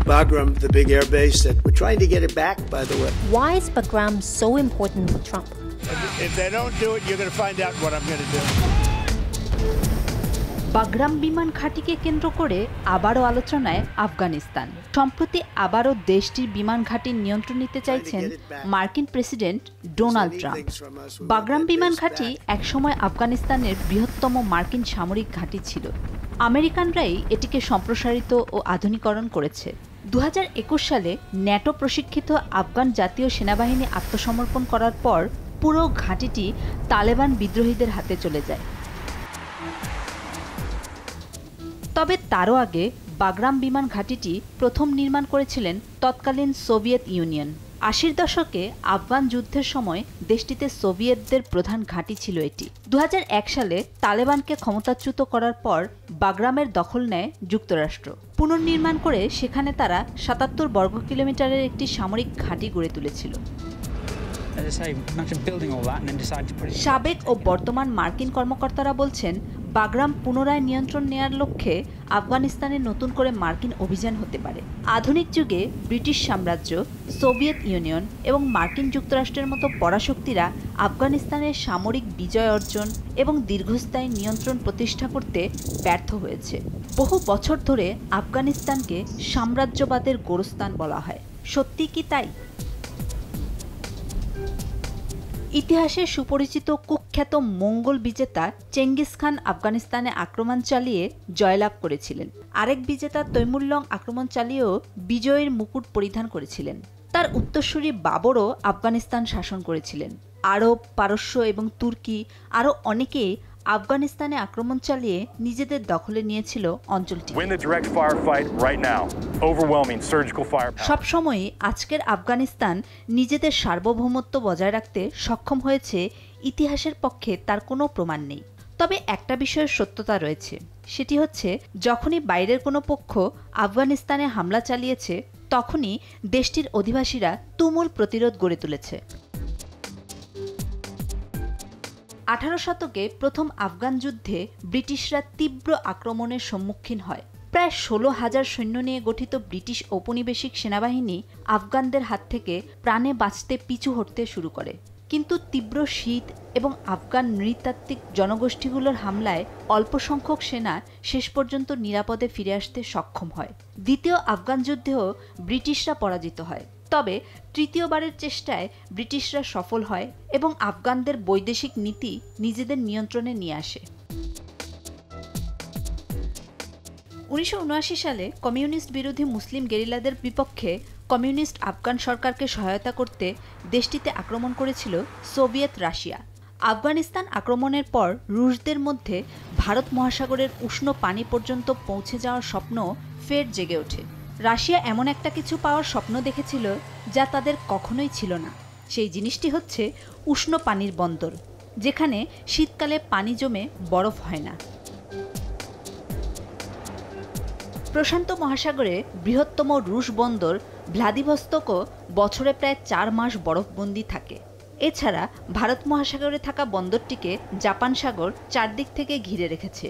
Bagram, the big air base that we're trying to get it back, by the way. Why is Bagram so important for Trump? If they don't do it, you're going to find out what I'm going to do. Bagram বিমান ঘাঁটিকে কেন্দ্র করে আবারও আলোচনায় আফগানিস্তান। সম্প্রতি আবারও দেশটির বিমান ঘাঁটির নিয়ন্ত্রণ নিতে চাইছেন মার্কিন প্রেসিডেন্ট ডোনাল্ড ট্রাম্প। বাগরাম বিমান ঘাঁটি একসময় আফগানিস্তানের বৃহত্তম মার্কিন সামরিক ঘাঁটি ছিল। আমেরিকানরাই এটিকে সম্প্রসারিত ও আধুনিকরণ করেছে। 2021 সালে ন্যাটো প্রশিক্ষিত আফগান জাতীয় সেনাবাহিনী আত্মসমর্পণ করার পর পুরো ঘাঁটিটি তালেবান বিদ্রোহীদের হাতে চলে যায়। তবে তারও আগে বাগরাম বিমান ঘাঁটিটি প্রথম নির্মাণ করেছিলেন তৎকালীন সোভিয়েত ইউনিয়ন। 80-র দশকে আফগান যুদ্ধের সময় দেশটিতে সোভিয়েতদের প্রধান ঘাঁটি ছিল এটি। 2001 সালে তালেবানকে ক্ষমতাচ্যুত করার পর বাগরামের দখল নেয় যুক্তরাষ্ট্র। পুনর্নির্মাণ করে সেখানে তারা 77 বর্গ কিলোমিটারের একটি সামরিক ঘাঁটি গড়ে তুলেছিল। সাবেক ও বর্তমান মার্কিন কর্মকর্তারা বলছেন, বাগরাম পুনরায় নিয়ন্ত্রণ নেয়ার লক্ষ্যে আফগানিস্তানে নতুন করে মার্কিন অভিযান হতে পারে। আধুনিক যুগে ব্রিটিশ সাম্রাজ্য, সোভিয়েত ইউনিয়ন এবং মার্কিন যুক্তরাষ্ট্রের মতো পরাশক্তিরা আফগানিস্তানের সামরিক বিজয় অর্জন এবং দীর্ঘস্থায়ী নিয়ন্ত্রণ প্রতিষ্ঠা করতে ব্যর্থ হয়েছে। বহু বছর ধরে আফগানিস্তানকে সাম্রাজ্যবাদের গোরস্থান বলা হয়। সত্যি কি তাই? ইতিহাসে সুপরিচিত কুখ্যাত মঙ্গল বিজেতা চেঙ্গিস খান আফগানিস্তানে আক্রমণ চালিয়ে জয়লাভ করেছিলেন। আরেক বিজেতা তৈমুরলং আক্রমণ চালিয়েও বিজয়ের মুকুট পরিধান করেছিলেন। তার উত্তরসূরি বাবরও আফগানিস্তান শাসন করেছিলেন। আরব, পারস্য এবং তুর্কি আরও অনেকেই আফগানিস্তানে আক্রমণ চালিয়ে নিজেদের দখলে নিয়েছিল অঞ্চলটি। সবসময়ই আজকের আফগানিস্তান নিজেদের সার্বভৌমত্ব বজায় রাখতে সক্ষম হয়েছে, ইতিহাসের পক্ষে তার কোনো প্রমাণ নেই। তবে একটা বিষয়ের সত্যতা রয়েছে, সেটি হচ্ছে যখনই বাইরের কোনো পক্ষ আফগানিস্তানে হামলা চালিয়েছে, তখনই দেশটির অধিবাসীরা তুমুল প্রতিরোধ গড়ে তুলেছে। 18 শতকে প্রথম আফগান যুদ্ধে ব্রিটিশরা তীব্র আক্রমণের সম্মুখীন হয়। প্রায় 16,000 সৈন্য নিয়ে গঠিত ব্রিটিশ ঔপনিবেশিক সেনাবাহিনী আফগানদের হাত থেকে প্রাণে বাঁচতে পিছু হটতে শুরু করে। কিন্তু তীব্র শীত এবং আফগান নৃতাত্ত্বিক জনগোষ্ঠীগুলোর হামলায় অল্প সংখ্যক সেনা শেষ পর্যন্ত নিরাপদে ফিরে আসতে সক্ষম হয়। দ্বিতীয় আফগান যুদ্ধেও ব্রিটিশরা পরাজিত হয়। তবে তৃতীয়বারের চেষ্টায় ব্রিটিশরা সফল হয় এবং আফগানদের বৈদেশিক নীতি নিজেদের নিয়ন্ত্রণে নিয়ে আসে। 1979 সালে কমিউনিস্ট বিরোধী মুসলিম গেরিলাদের বিপক্ষে কমিউনিস্ট আফগান সরকারকে সহায়তা করতে দেশটিতে আক্রমণ করেছিল সোভিয়েত রাশিয়া। আফগানিস্তান আক্রমণের পর রুশদের মধ্যে ভারত মহাসাগরের উষ্ণ পানি পর্যন্ত পৌঁছে যাওয়ার স্বপ্ন ফের জেগে ওঠে। রাশিয়া এমন একটা কিছু পাওয়ার স্বপ্ন দেখেছিল যা তাদের কখনোই ছিল না। সেই জিনিসটি হচ্ছে উষ্ণ পানির বন্দর, যেখানে শীতকালে পানি জমে বরফ হয় না। প্রশান্ত মহাসাগরে বৃহত্তম রুশ বন্দর ভ্লাদিভস্তকও বছরে প্রায় 4 মাস বরফবন্দি থাকে। এছাড়া ভারত মহাসাগরে থাকা বন্দরটিকে জাপান সাগর চারদিক থেকে ঘিরে রেখেছে,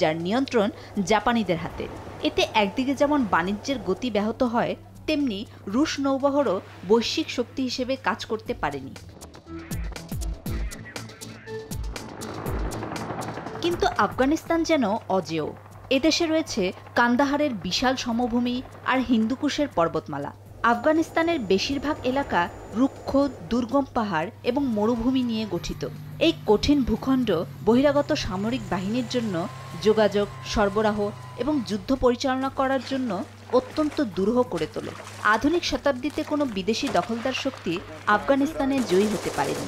যার নিয়ন্ত্রণ জাপানিদের হাতে। এতে একদিকে যেমন বাণিজ্যের গতি ব্যাহত হয়, তেমনি রুশ নৌবহরও বৈশ্বিক শক্তি হিসেবে কাজ করতে পারেনি। কিন্তু আফগানিস্তান যেন অজেয়। এদেশে রয়েছে কান্দাহারের বিশাল সমভূমি আর হিন্দুকুশের পর্বতমালা। আফগানিস্তানের বেশিরভাগ এলাকা রুক্ষ, দুর্গম পাহাড় এবং মরুভূমি নিয়ে গঠিত। এই কঠিন ভূখণ্ড বহিরাগত সামরিক বাহিনীর জন্য যোগাযোগ, সরবরাহ এবং যুদ্ধ পরিচালনা করার জন্য অত্যন্ত দুরূহ করে তোলে। আধুনিক শতাব্দীতে কোনো বিদেশি দখলদার শক্তি আফগানিস্তানে জয়ী হতে পারেনি।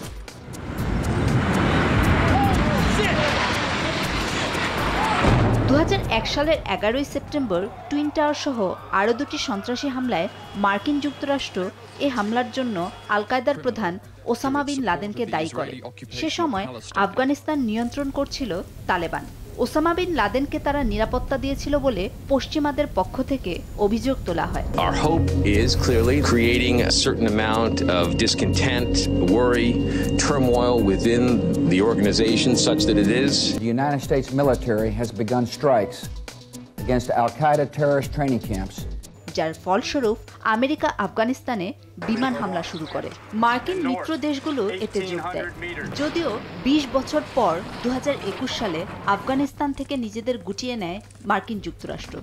2001 সালের 11 সেপ্টেম্বর টুইন টাওয়ার সহ আরও 2টি সন্ত্রাসী হামলায় মার্কিন যুক্তরাষ্ট্র এ হামলার জন্য আল কায়দার প্রধান ওসামা বিন লাদেনকে দায়ী করে। সে সময় আফগানিস্তান নিয়ন্ত্রণ করছিল তালেবান। ওসামা বিন লাদেনকে তারা নিরাপত্তা দিয়েছিল বলে পশ্চিমাদের পক্ষ থেকে অভিযোগ তোলা হয়। Our hope is clearly creating a certain amount of discontent, worry, turmoil within the organization such that it is. The United States military has begun strikes against Al-Qaeda terrorist training camps. যার ফলস্বরূপ America আফগানিস্তানে বিমান হামলা শুরু করে। মার্কিন মিত্র দেশগুলো এতে যোগ দেয়, যদিও ২০ বছর পর ২০২১ সালে আফগানিস্তান থেকে নিজেদের গুটিয়ে নেয় মার্কিন যুক্তরাষ্ট্র।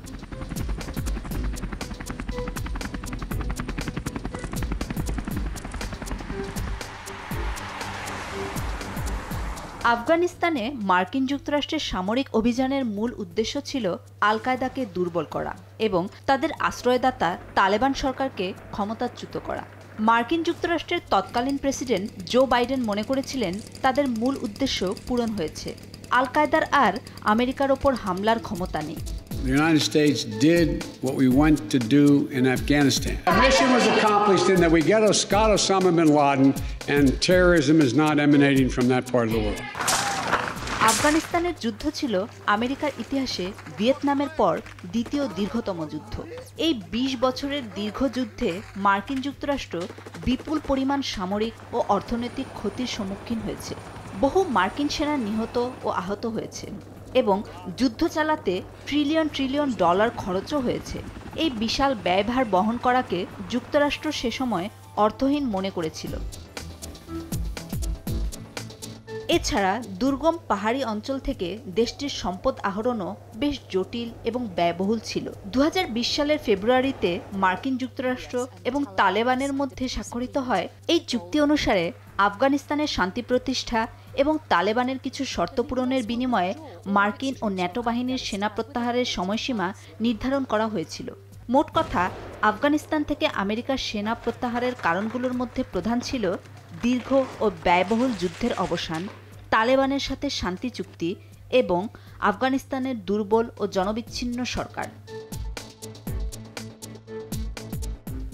আফগানিস্তানে মার্কিন যুক্তরাষ্ট্রের সামরিক অভিযানের মূল উদ্দেশ্য ছিল আল কায়দাকে দুর্বল করা এবং তাদের আশ্রয়দাতা তালেবান সরকারকে ক্ষমতাচ্যুত করা। মার্কিন যুক্তরাষ্ট্রের তৎকালীন প্রেসিডেন্ট জো বাইডেন মনে করেছিলেন তাদের মূল উদ্দেশ্য পূরণ হয়েছে, আল কায়দার আর আমেরিকার ওপর হামলার ক্ষমতা নেই। The United States did what we want to do in Afghanistan. The mission was accomplished in that we got Osama bin Laden, and terrorism is not emanating from that part of the world. আফগানিস্তানের যুদ্ধ ছিল আমেরিকার ইতিহাসে ভিয়েতনামের পর দ্বিতীয় দীর্ঘতম যুদ্ধ। এই ২০ বছরের দীর্ঘ যুদ্ধে মার্কিন যুক্তরাষ্ট্র বিপুল পরিমাণ সামরিক ও অর্থনৈতিক ক্ষতির সম্মুখীন হয়েছে। বহু মার্কিন সেনা নিহত ও আহত হয়েছে এবং যুদ্ধ চালাতে ট্রিলিয়ন ডলার খরচও হয়েছে। এই বিশাল ব্যয়ভার বহন করাকে যুক্তরাষ্ট্র সে সময় অর্থহীন মনে করেছিল। এছাড়া দুর্গম পাহাড়ি অঞ্চল থেকে দেশটির সম্পদ আহরণও বেশ জটিল এবং ব্যয়বহুল ছিল। ২০২০ সালের ফেব্রুয়ারিতে মার্কিন যুক্তরাষ্ট্র এবং তালেবানের মধ্যে স্বাক্ষরিত হয় এই চুক্তি অনুসারে আফগানিস্তানের শান্তি প্রতিষ্ঠা এবং তালেবানের কিছু শর্ত পূরণের বিনিময়ে মার্কিন ও ন্যাটো বাহিনীর সেনা প্রত্যাহারের সময়সীমা নির্ধারণ করা হয়েছিল। মোট কথা, আফগানিস্তান থেকে আমেরিকার সেনা প্রত্যাহারের কারণগুলোর মধ্যে প্রধান ছিল দীর্ঘ ও ব্যয়বহুল যুদ্ধের অবসান, তালেবানের সাথে শান্তি চুক্তি এবং আফগানিস্তানের দুর্বল ও জনবিচ্ছিন্ন সরকার।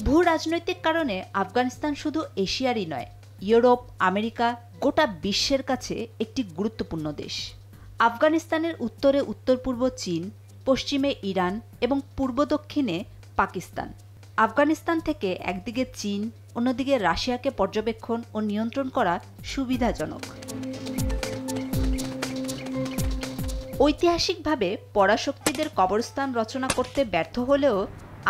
ভূ রাজনৈতিক কারণে আফগানিস্তান শুধু এশিয়ারই নয়, ইউরোপ, আমেরিকা, গোটা বিশ্বের কাছে একটি গুরুত্বপূর্ণ দেশ। আফগানিস্তানের উত্তরে উত্তর পূর্ব চীন, পশ্চিমে ইরান এবং পূর্ব দক্ষিণে পাকিস্তান। আফগানিস্তান থেকে একদিকে চীন, অন্যদিকে রাশিয়াকে পর্যবেক্ষণ ও নিয়ন্ত্রণ করা সুবিধাজনক। ঐতিহাসিকভাবে পরাশক্তিদের কবরস্থান রচনা করতে ব্যর্থ হলেও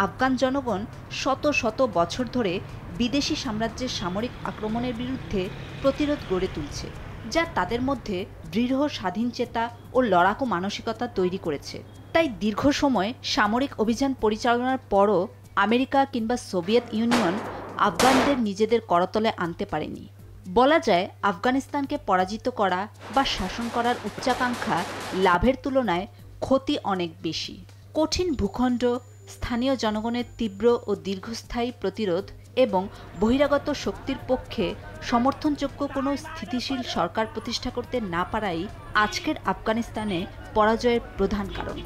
আফগান জনগণ শত শত বছর ধরে বিদেশি সাম্রাজ্যের সামরিক আক্রমণের বিরুদ্ধে প্রতিরোধ গড়ে তুলছে, যা তাদের মধ্যে দৃঢ় স্বাধীনচেতা ও লড়াকু মানসিকতা তৈরি করেছে। তাই দীর্ঘ সময় সামরিক অভিযান পরিচালনার পরও আমেরিকা কিংবা সোভিয়েত ইউনিয়ন আফগানদের নিজেদের করতলে আনতে পারেনি। বলা যায়, আফগানিস্তানকে পরাজিত করা বা শাসন করার উচ্চাকাঙ্ক্ষা লাভের তুলনায় ক্ষতি অনেক বেশি। কঠিন ভূখণ্ড, স্থানীয় জনগণের তীব্র ও দীর্ঘস্থায়ী প্রতিরোধ এবং বহিরাগত শক্তির পক্ষে সমর্থনযোগ্য কোনো স্থিতিশীল সরকার প্রতিষ্ঠা করতে না পারাই আজকের আফগানিস্তানে পরাজয়ের প্রধান কারণ।